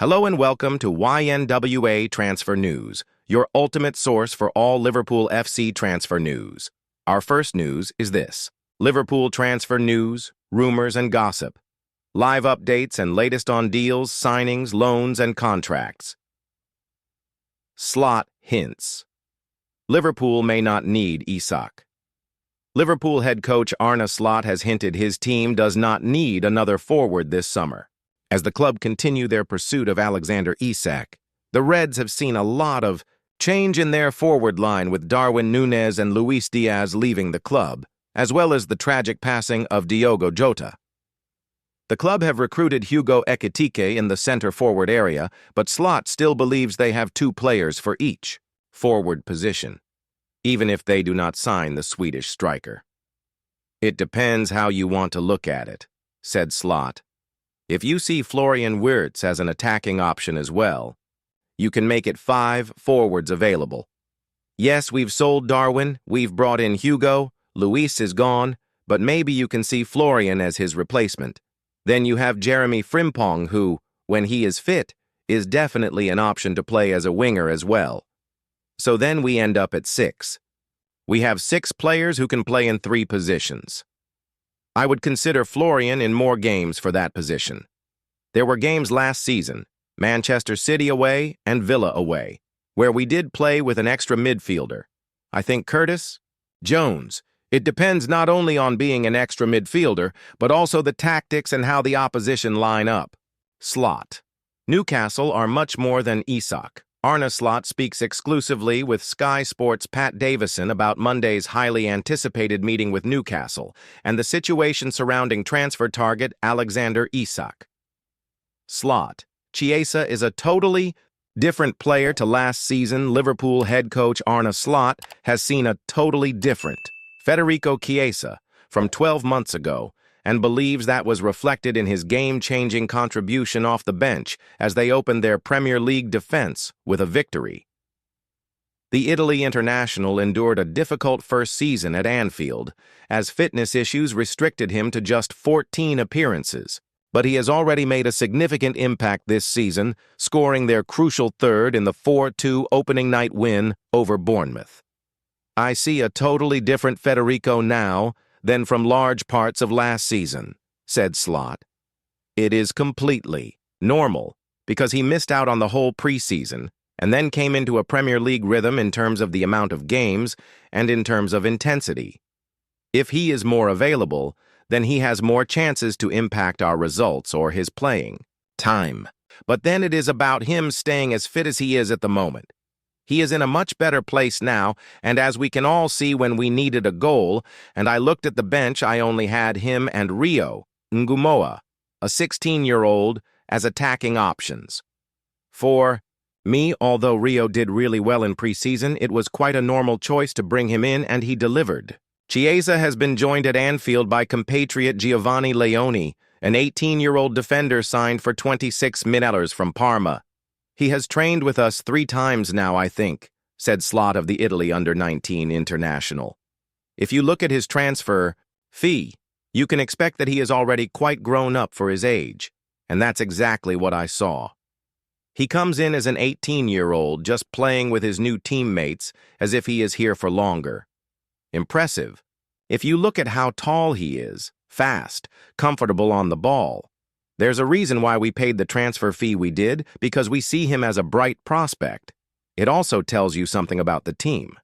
Hello and welcome to YNWA Transfer News, your ultimate source for all Liverpool FC transfer news. Our first news is this: Liverpool transfer news, rumors, and gossip. Live updates and latest on deals, signings, loans, and contracts. Slot hints. Liverpool may not need Isak. Liverpool head coach Arne Slot has hinted his team does not need another forward this summer. As the club continue their pursuit of Alexander Isak, the Reds have seen a lot of change in their forward line with Darwin Núñez and Luis Diaz leaving the club, as well as the tragic passing of Diogo Jota. The club have recruited Hugo Ekitike in the center-forward area, but Slot still believes they have two players for each forward position, even if they do not sign the Swedish striker. "It depends how you want to look at it," said Slot. "If you see Florian Wirtz as an attacking option as well, you can make it 5 forwards available. Yes, we've sold Darwin, we've brought in Hugo, Luis is gone, but maybe you can see Florian as his replacement. Then you have Jeremy Frimpong who, when he is fit, is definitely an option to play as a winger as well. So then we end up at 6. We have 6 players who can play in 3 positions. I would consider Florian in more games for that position. There were games last season, Manchester City away and Villa away, where we did play with an extra midfielder. I think Curtis, Jones. It depends not only on being an extra midfielder, but also the tactics and how the opposition line up." Slot. Newcastle are much more than Isak. Arne Slot speaks exclusively with Sky Sports' Pat Davison about Monday's highly anticipated meeting with Newcastle and the situation surrounding transfer target Alexander Isak. Slot. Chiesa is a totally different player to last season. Liverpool head coach Arne Slot has seen a totally different Federico Chiesa from 12 months ago and believes that was reflected in his game-changing contribution off the bench as they opened their Premier League defense with a victory. The Italy international endured a difficult first season at Anfield, as fitness issues restricted him to just 14 appearances, but he has already made a significant impact this season, scoring their crucial third in the 4-2 opening night win over Bournemouth. "I see a totally different Federico now than from large parts of last season," said Slot. "It is completely normal because he missed out on the whole preseason and then came into a Premier League rhythm in terms of the amount of games and in terms of intensity. If he is more available, then he has more chances to impact our results or his playing time. But then it is about him staying as fit as he is at the moment. He is in a much better place now, and as we can all see when we needed a goal, and I looked at the bench, I only had him and Rio YNWA, a 16-year-old, as attacking options. For me, although Rio did really well in preseason, it was quite a normal choice to bring him in, and he delivered." Chiesa has been joined at Anfield by compatriot Giovanni Leoni, an 18-year-old defender signed for $26 million from Parma. "He has trained with us 3 times now, I think," said Slot of the Italy under-19 international. "If you look at his transfer fee, you can expect that he is already quite grown up for his age, and that's exactly what I saw. He comes in as an 18-year-old just playing with his new teammates as if he is here for longer. Impressive. If you look at how tall he is, fast, comfortable on the ball. There's a reason why we paid the transfer fee we did, because we see him as a bright prospect. It also tells you something about the team.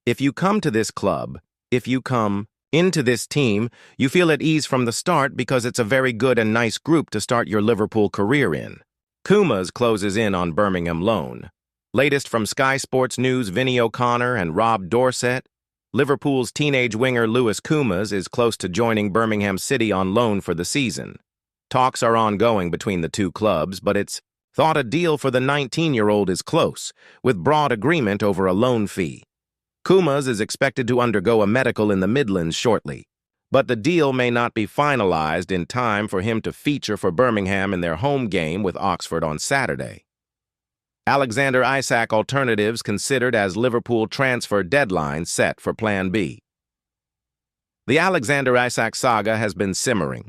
If you come to this club, if you come into this team, you feel at ease from the start because it's a very good and nice group to start your Liverpool career in." Kumas closes in on Birmingham loan. Latest from Sky Sports News, Vinny O'Connor and Rob Dorset. Liverpool's teenage winger Lewis Kumas is close to joining Birmingham City on loan for the season. Talks are ongoing between the two clubs, but it's thought a deal for the 19-year-old is close, with broad agreement over a loan fee. Kumas is expected to undergo a medical in the Midlands shortly, but the deal may not be finalized in time for him to feature for Birmingham in their home game with Oxford on Saturday. Alexander Isak alternatives considered as Liverpool transfer deadline set for Plan B. The Alexander Isak saga has been simmering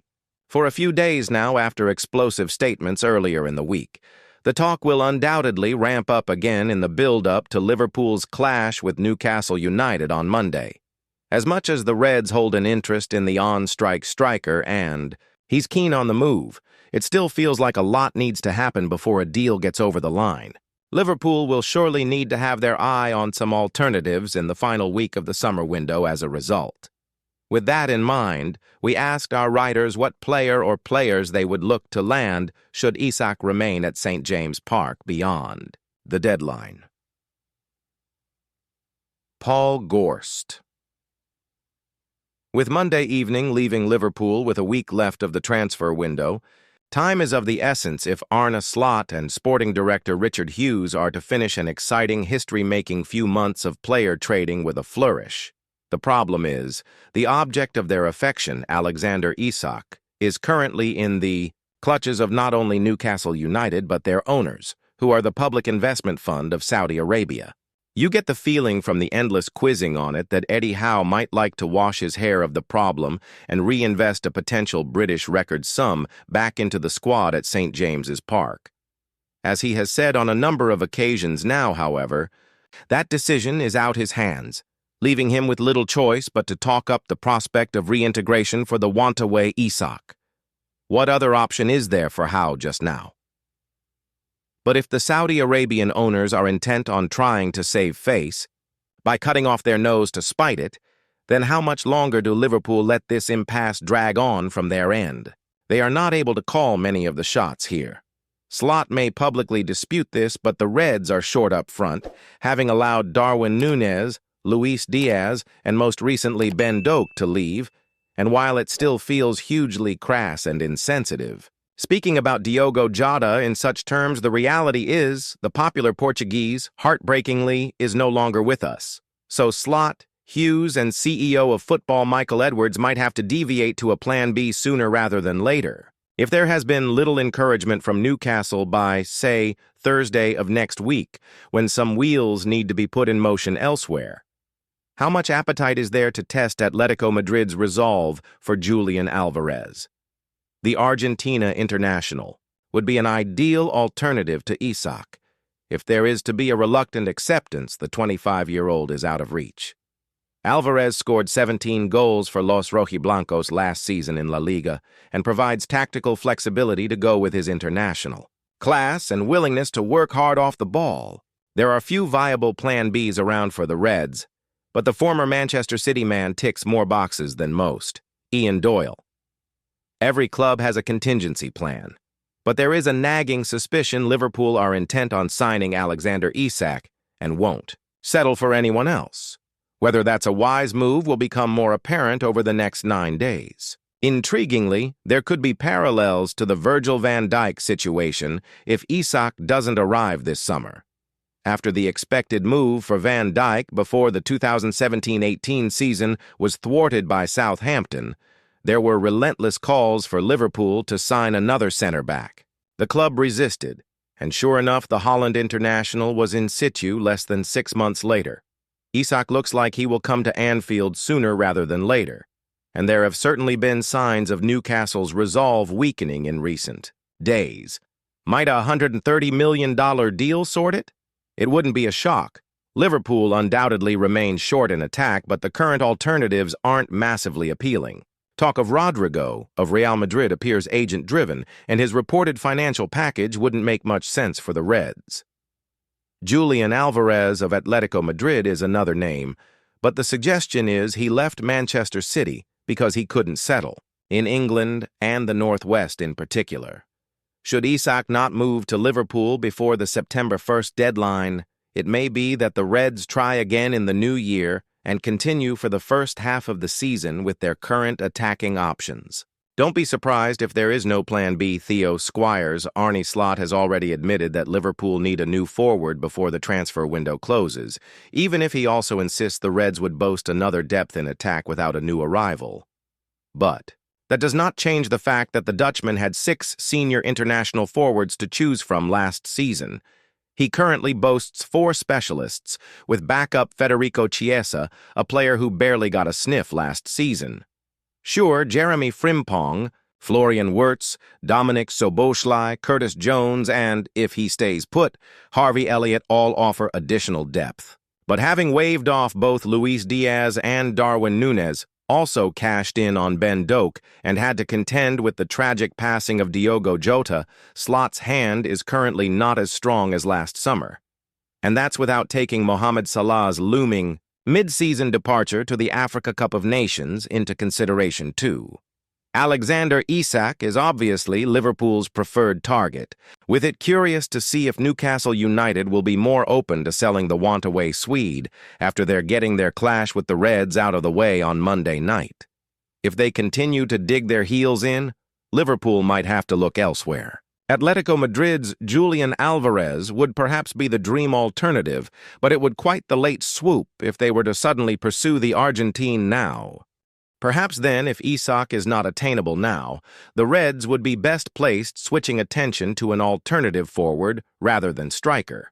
for a few days now after explosive statements earlier in the week. The talk will undoubtedly ramp up again in the build-up to Liverpool's clash with Newcastle United on Monday. As much as the Reds hold an interest in the on-strike striker and he's keen on the move, it still feels like a lot needs to happen before a deal gets over the line. Liverpool will surely need to have their eye on some alternatives in the final week of the summer window as a result. With that in mind, we asked our writers what player or players they would look to land should Isak remain at St. James Park beyond the deadline. Paul Gorst. With Monday evening leaving Liverpool with a week left of the transfer window, time is of the essence if Arne Slot and sporting director Richard Hughes are to finish an exciting history-making few months of player trading with a flourish. The problem is, the object of their affection, Alexander Isak, is currently in the clutches of not only Newcastle United but their owners, who are the Public Investment Fund of Saudi Arabia. You get the feeling from the endless quizzing on it that Eddie Howe might like to wash his hair of the problem and reinvest a potential British record sum back into the squad at St. James's Park. As he has said on a number of occasions now, however, that decision is out his hands, leaving him with little choice but to talk up the prospect of reintegration for the YNWA Isak. What other option is there for Howe just now? But if the Saudi Arabian owners are intent on trying to save face, by cutting off their nose to spite it, then how much longer do Liverpool let this impasse drag on from their end? They are not able to call many of the shots here. Slot may publicly dispute this, but the Reds are short up front, having allowed Darwin Núñez, Luis Diaz, and most recently Ben Doak to leave, and while it still feels hugely crass and insensitive. Speaking about Diogo Jota in such terms, the reality is the popular Portuguese, heartbreakingly, is no longer with us. So Slot, Hughes, and CEO of football Michael Edwards might have to deviate to a plan B sooner rather than later. If there has been little encouragement from Newcastle by, say, Thursday of next week, when some wheels need to be put in motion elsewhere, how much appetite is there to test Atletico Madrid's resolve for Julian Alvarez? The Argentina international would be an ideal alternative to Isak. If there is to be a reluctant acceptance, the 25-year-old is out of reach. Alvarez scored 17 goals for Los Rojiblancos last season in La Liga and provides tactical flexibility to go with his international class and willingness to work hard off the ball. There are few viable plan Bs around for the Reds, but the former Manchester City man ticks more boxes than most. Ian Doyle. Every club has a contingency plan, but there is a nagging suspicion Liverpool are intent on signing Alexander Isak and won't settle for anyone else. Whether that's a wise move will become more apparent over the next 9 days. Intriguingly, there could be parallels to the Virgil van Dijk situation if Isak doesn't arrive this summer. After the expected move for Van Dijk before the 2017-18 season was thwarted by Southampton, there were relentless calls for Liverpool to sign another center-back. The club resisted, and sure enough, the Holland international was in situ less than 6 months later. Isak looks like he will come to Anfield sooner rather than later, and there have certainly been signs of Newcastle's resolve weakening in recent days. Might a $130 million deal sort it? It wouldn't be a shock. Liverpool undoubtedly remains short in attack, but the current alternatives aren't massively appealing. Talk of Rodrigo of Real Madrid appears agent-driven, and his reported financial package wouldn't make much sense for the Reds. Julian Alvarez of Atletico Madrid is another name, but the suggestion is he left Manchester City because he couldn't settle, in England and the Northwest in particular. Should Isak not move to Liverpool before the September 1st deadline, it may be that the Reds try again in the new year and continue for the first half of the season with their current attacking options. Don't be surprised if there is no plan B. Theo Squires. Arne Slot has already admitted that Liverpool need a new forward before the transfer window closes, even if he also insists the Reds would boast another depth in attack without a new arrival. But that does not change the fact that the Dutchman had 6 senior international forwards to choose from last season. He currently boasts 4 specialists, with backup Federico Chiesa, a player who barely got a sniff last season. Sure, Jeremy Frimpong, Florian Wirtz, Dominic Soboschlei, Curtis Jones, and, if he stays put, Harvey Elliott all offer additional depth. But having waved off both Luis Diaz and Darwin Núñez, also cashed in on Ben Doak and had to contend with the tragic passing of Diogo Jota, Slot's hand is currently not as strong as last summer. And that's without taking Mohamed Salah's looming mid-season departure to the Africa Cup of Nations into consideration too. Alexander Isak is obviously Liverpool's preferred target, with it curious to see if Newcastle United will be more open to selling the want-away Swede after they're getting their clash with the Reds out of the way on Monday night. If they continue to dig their heels in, Liverpool might have to look elsewhere. Atletico Madrid's Julian Alvarez would perhaps be the dream alternative, but it would quite the late swoop if they were to suddenly pursue the Argentine now. Perhaps then, if Isak is not attainable now, the Reds would be best placed switching attention to an alternative forward rather than striker.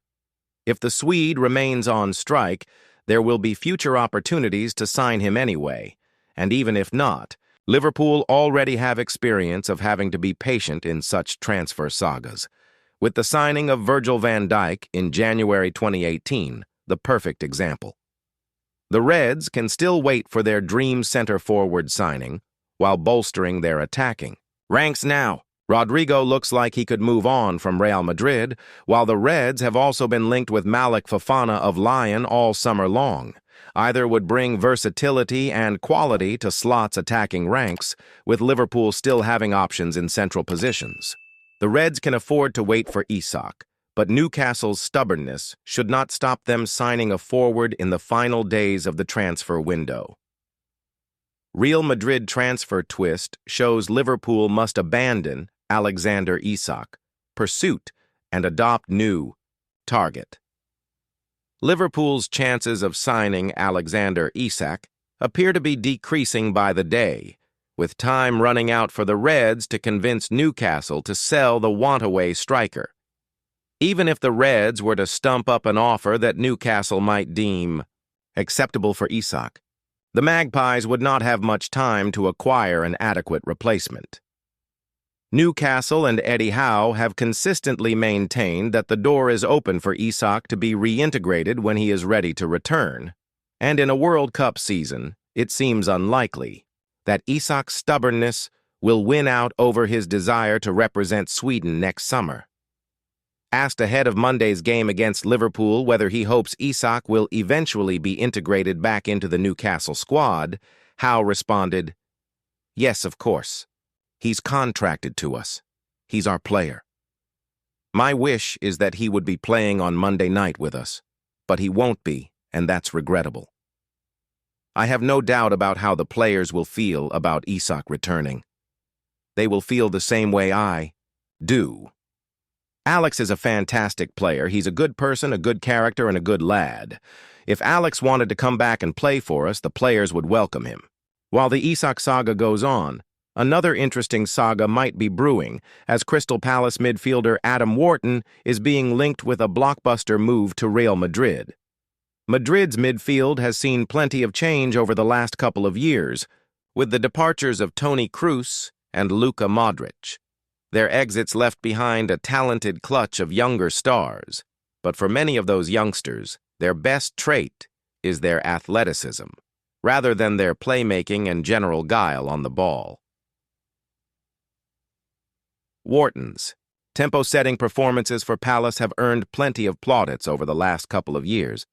If the Swede remains on strike, there will be future opportunities to sign him anyway, and even if not, Liverpool already have experience of having to be patient in such transfer sagas, with the signing of Virgil van Dijk in January 2018, the perfect example. The Reds can still wait for their dream center-forward signing while bolstering their attacking ranks now. Rodrigo looks like he could move on from Real Madrid, while the Reds have also been linked with Malik Fofana of Lyon all summer long. Either would bring versatility and quality to Slot's attacking ranks, with Liverpool still having options in central positions. The Reds can afford to wait for Isak, but Newcastle's stubbornness should not stop them signing a forward in the final days of the transfer window. Real Madrid transfer twist shows Liverpool must abandon Alexander Isak pursuit and adopt new target. Liverpool's chances of signing Alexander Isak appear to be decreasing by the day, with time running out for the Reds to convince Newcastle to sell the want-away striker. Even if the Reds were to stump up an offer that Newcastle might deem acceptable for Isak, the Magpies would not have much time to acquire an adequate replacement. Newcastle and Eddie Howe have consistently maintained that the door is open for Isak to be reintegrated when he is ready to return, and in a World Cup season, it seems unlikely that Isak's stubbornness will win out over his desire to represent Sweden next summer. Asked ahead of Monday's game against Liverpool whether he hopes Isak will eventually be integrated back into the Newcastle squad, Howe responded, "Yes, of course. He's contracted to us. He's our player. My wish is that he would be playing on Monday night with us, but he won't be, and that's regrettable. I have no doubt about how the players will feel about Isak returning. They will feel the same way I do. Alex is a fantastic player. He's a good person, a good character, and a good lad. If Alex wanted to come back and play for us, the players would welcome him." While the Isak saga goes on, another interesting saga might be brewing, as Crystal Palace midfielder Adam Wharton is being linked with a blockbuster move to Real Madrid. Madrid's midfield has seen plenty of change over the last couple of years, with the departures of Toni Kroos and Luka Modric. Their exits left behind a talented clutch of younger stars, but for many of those youngsters, their best trait is their athleticism, rather than their playmaking and general guile on the ball. Wharton's tempo-setting performances for Palace have earned plenty of plaudits over the last couple of years,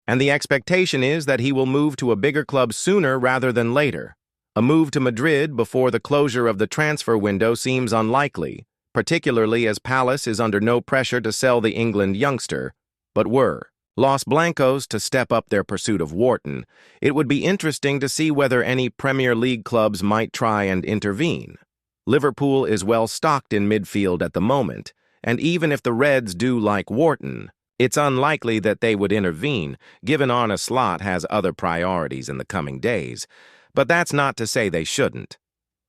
and the expectation is that he will move to a bigger club sooner rather than later. A move to Madrid before the closure of the transfer window seems unlikely, particularly as Palace is under no pressure to sell the England youngster, but were Los Blancos to step up their pursuit of Wharton, it would be interesting to see whether any Premier League clubs might try and intervene. Liverpool is well stocked in midfield at the moment, and even if the Reds do like Wharton, it's unlikely that they would intervene, given Arne Slot has other priorities in the coming days. But that's not to say they shouldn't.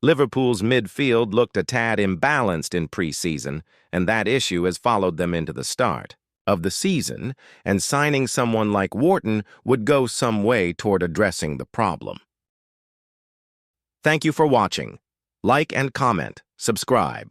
Liverpool's midfield looked a tad imbalanced in preseason, and that issue has followed them into the start of the season, and signing someone like Wharton would go some way toward addressing the problem. Thank you for watching. Like and comment, subscribe.